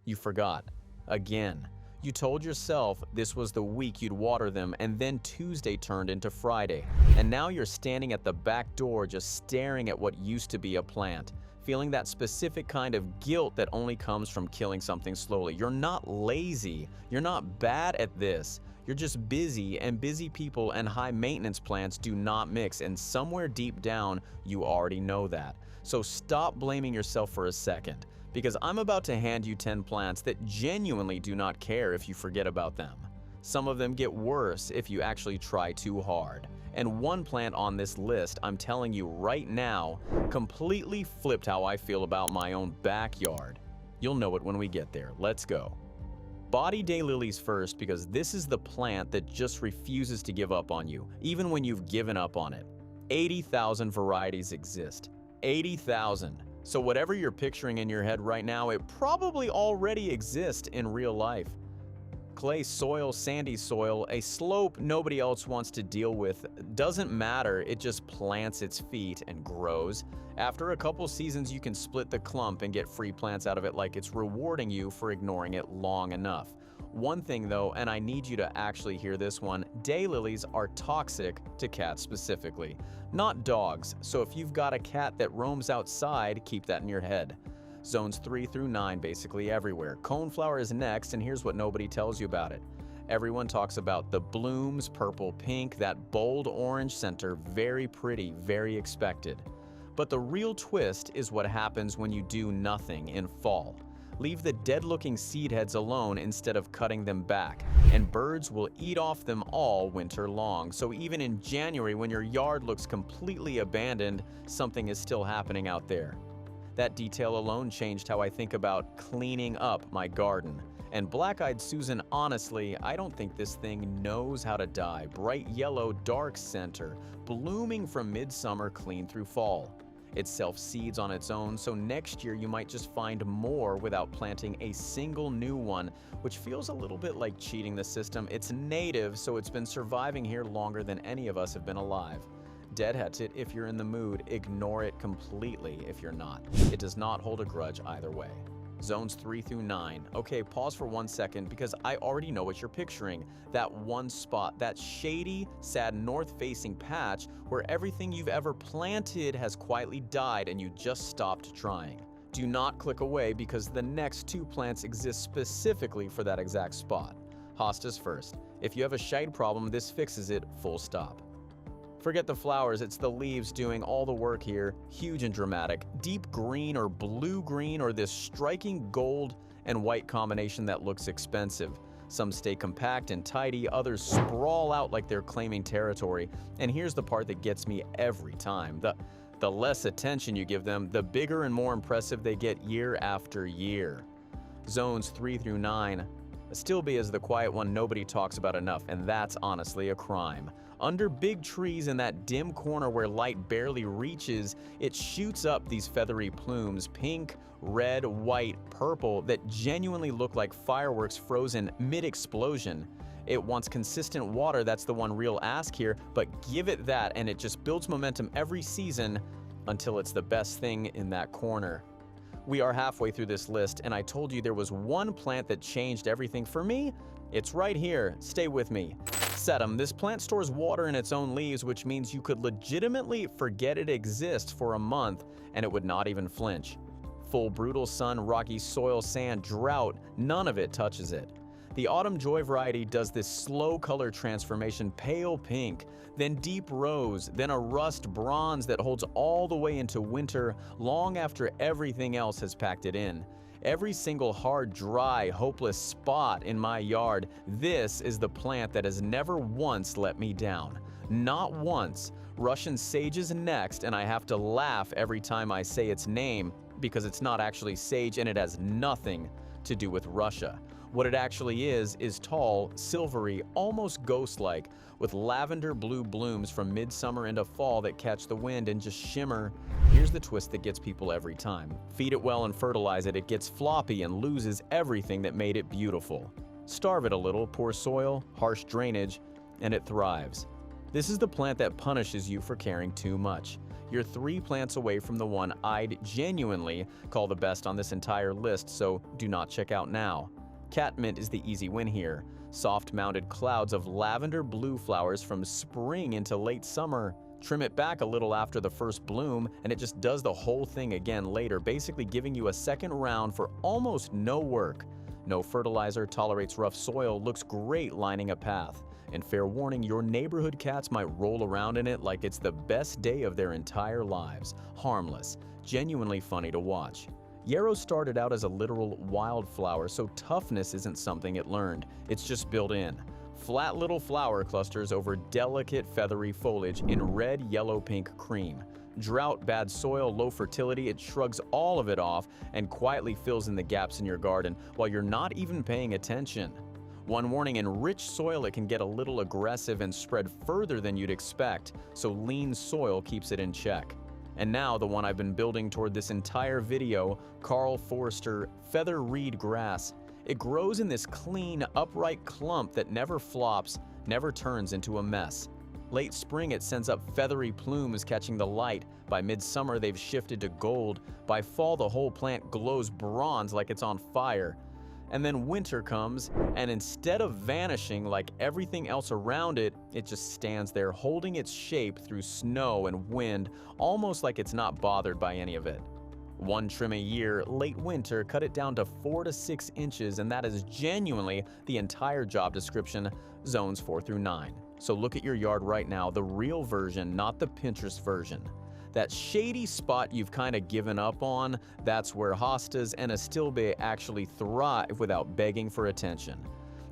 You forgot. Again. You told yourself this was the week you'd water them, and then Tuesday turned into Friday. And now you're standing at the back door just staring at what used to be a plant, feeling that specific kind of guilt that only comes from killing something slowly. You're not lazy. You're not bad at this. You're just busy, and busy people and high-maintenance plants do not mix, and somewhere deep down, you already know that. So stop blaming yourself for a second, because I'm about to hand you 10 plants that genuinely do not care if you forget about them. Some of them get worse if you actually try too hard. And one plant on this list, I'm telling you right now, completely flipped how I feel about my own backyard. You'll know it when we get there. Let's go. Body daylilies first, because this is the plant that just refuses to give up on you, even when you've given up on it. 80,000 varieties exist. 80,000. So whatever you're picturing in your head right now, it probably already exists in real life. Clay soil, sandy soil, a slope nobody else wants to deal with. Doesn't matter, it just plants its feet and grows. After a couple seasons, you can split the clump and get free plants out of it like it's rewarding you for ignoring it long enough. One thing though, and I need you to actually hear this one, daylilies are toxic to cats specifically, not dogs. So if you've got a cat that roams outside, keep that in your head. Zones 3 through 9 basically everywhere. Coneflower is next, and here's what nobody tells you about it. Everyone talks about the blooms, purple, pink, that bold orange center, very pretty, very expected. But the real twist is what happens when you do nothing in fall. Leave the dead-looking seed heads alone instead of cutting them back, and birds will eat off them all winter long. So even in January, when your yard looks completely abandoned, something is still happening out there. That detail alone changed how I think about cleaning up my garden. And Black-Eyed Susan, honestly, I don't think this thing knows how to die. Bright yellow, dark center, blooming from midsummer clean through fall. It self-seeds on its own, so next year you might just find more without planting a single new one, which feels a little bit like cheating the system. It's native, so it's been surviving here longer than any of us have been alive. Deadheads it if you're in the mood, ignore it completely if you're not. It does not hold a grudge either way. Zones 3 through 9. Okay, pause for 1 second because I already know what you're picturing. That one spot, that shady, sad north-facing patch where everything you've ever planted has quietly died and you just stopped trying. Do not click away because the next 2 plants exist specifically for that exact spot. Hostas first. If you have a shade problem, this fixes it, full stop. Forget the flowers, it's the leaves doing all the work here. Huge and dramatic. Deep green or blue-green or this striking gold and white combination that looks expensive. Some stay compact and tidy, others sprawl out like they're claiming territory. And here's the part that gets me every time. The less attention you give them, the bigger and more impressive they get year after year. Zones 3 through 9 still be as the quiet one nobody talks about enough, and that's honestly a crime. Under big trees in that dim corner where light barely reaches, it shoots up these feathery plumes, pink, red, white, purple, that genuinely look like fireworks frozen mid-explosion. It wants consistent water, that's the one real ask here, but give it that and it just builds momentum every season until it's the best thing in that corner. We are halfway through this list, and I told you there was one plant that changed everything for me. It's right here. Stay with me. Sedum. This plant stores water in its own leaves, which means you could legitimately forget it exists for a month and it would not even flinch. Full brutal sun, rocky soil, sand, drought, none of it touches it. The Autumn Joy variety does this slow color transformation, pale pink, then deep rose, then a rust bronze that holds all the way into winter long after everything else has packed it in. Every single hard, dry, hopeless spot in my yard, this is the plant that has never once let me down. Not once. Russian sage is next, and I have to laugh every time I say its name because it's not actually sage and it has nothing to do with Russia. What it actually is tall, silvery, almost ghost-like, with lavender blue blooms from midsummer into fall that catch the wind and just shimmer. Here's the twist that gets people every time. Feed it well and fertilize it, it gets floppy and loses everything that made it beautiful. Starve it a little, poor soil, harsh drainage, and it thrives. This is the plant that punishes you for caring too much. you're 3 plants away from the one I'd genuinely call the best on this entire list, so do not check out now. Catmint is the easy win here. Soft-mounted clouds of lavender blue flowers from spring into late summer. Trim it back a little after the first bloom, and it just does the whole thing again later, basically giving you a second round for almost no work. No fertilizer, tolerates rough soil, looks great lining a path. And fair warning, your neighborhood cats might roll around in it like it's the best day of their entire lives. Harmless, genuinely funny to watch. Yarrow started out as a literal wildflower, so toughness isn't something it learned. It's just built in. Flat little flower clusters over delicate feathery foliage in red, yellow, pink cream. Drought, bad soil, low fertility, it shrugs all of it off and quietly fills in the gaps in your garden while you're not even paying attention. One warning, in rich soil it can get a little aggressive and spread further than you'd expect, so lean soil keeps it in check. And now the one I've been building toward this entire video, Carl Forster feather reed grass. It grows in this clean, upright clump that never flops, never turns into a mess. Late spring it sends up feathery plumes catching the light. By midsummer they've shifted to gold. By fall the whole plant glows bronze like it's on fire. And then winter comes, and instead of vanishing like everything else around it, it just stands there holding its shape through snow and wind, almost like it's not bothered by any of it. One trim a year, late winter, cut it down to 4 to 6 inches, and that is genuinely the entire job description, zones 4 through 9. So look at your yard right now, the real version, not the Pinterest version. That shady spot you've kind of given up on, that's where hostas and astilbe actually thrive without begging for attention.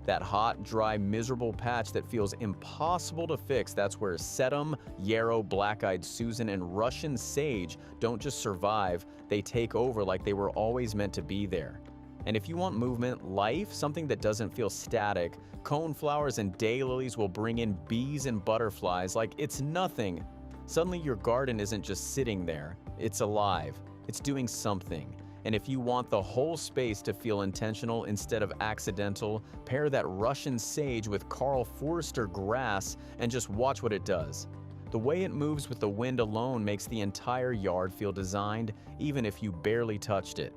That hot, dry, miserable patch that feels impossible to fix, that's where sedum, yarrow, black-eyed Susan, and Russian sage don't just survive, they take over like they were always meant to be there. And if you want movement, life, something that doesn't feel static, coneflowers and daylilies will bring in bees and butterflies like it's nothing. Suddenly your garden isn't just sitting there, it's alive, it's doing something. And if you want the whole space to feel intentional instead of accidental, pair that Russian sage with Carl Forster grass and just watch what it does. The way it moves with the wind alone makes the entire yard feel designed, even if you barely touched it.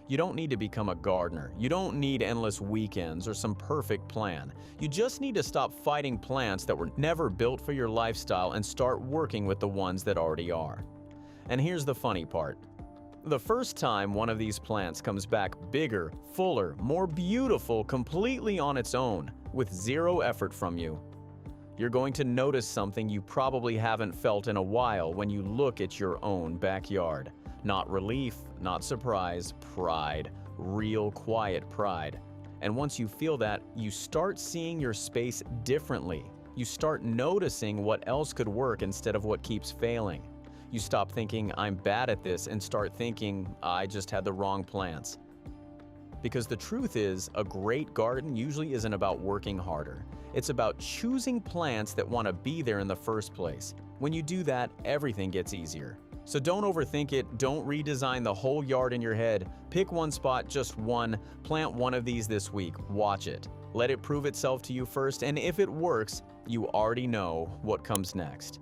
You don't need to become a gardener. You don't need endless weekends or some perfect plan. You just need to stop fighting plants that were never built for your lifestyle and start working with the ones that already are. And here's the funny part. The first time one of these plants comes back bigger, fuller, more beautiful completely on its own, with zero effort from you, you're going to notice something you probably haven't felt in a while when you look at your own backyard. Not relief, not surprise, pride, real quiet pride. And once you feel that, you start seeing your space differently. You start noticing what else could work instead of what keeps failing. You stop thinking, I'm bad at this, and start thinking, I just had the wrong plants. Because the truth is, a great garden usually isn't about working harder. It's about choosing plants that want to be there in the first place. When you do that, everything gets easier. So don't overthink it, don't redesign the whole yard in your head. Pick one spot, just one, plant one of these this week, watch it. Let it prove itself to you first, and if it works, you already know what comes next.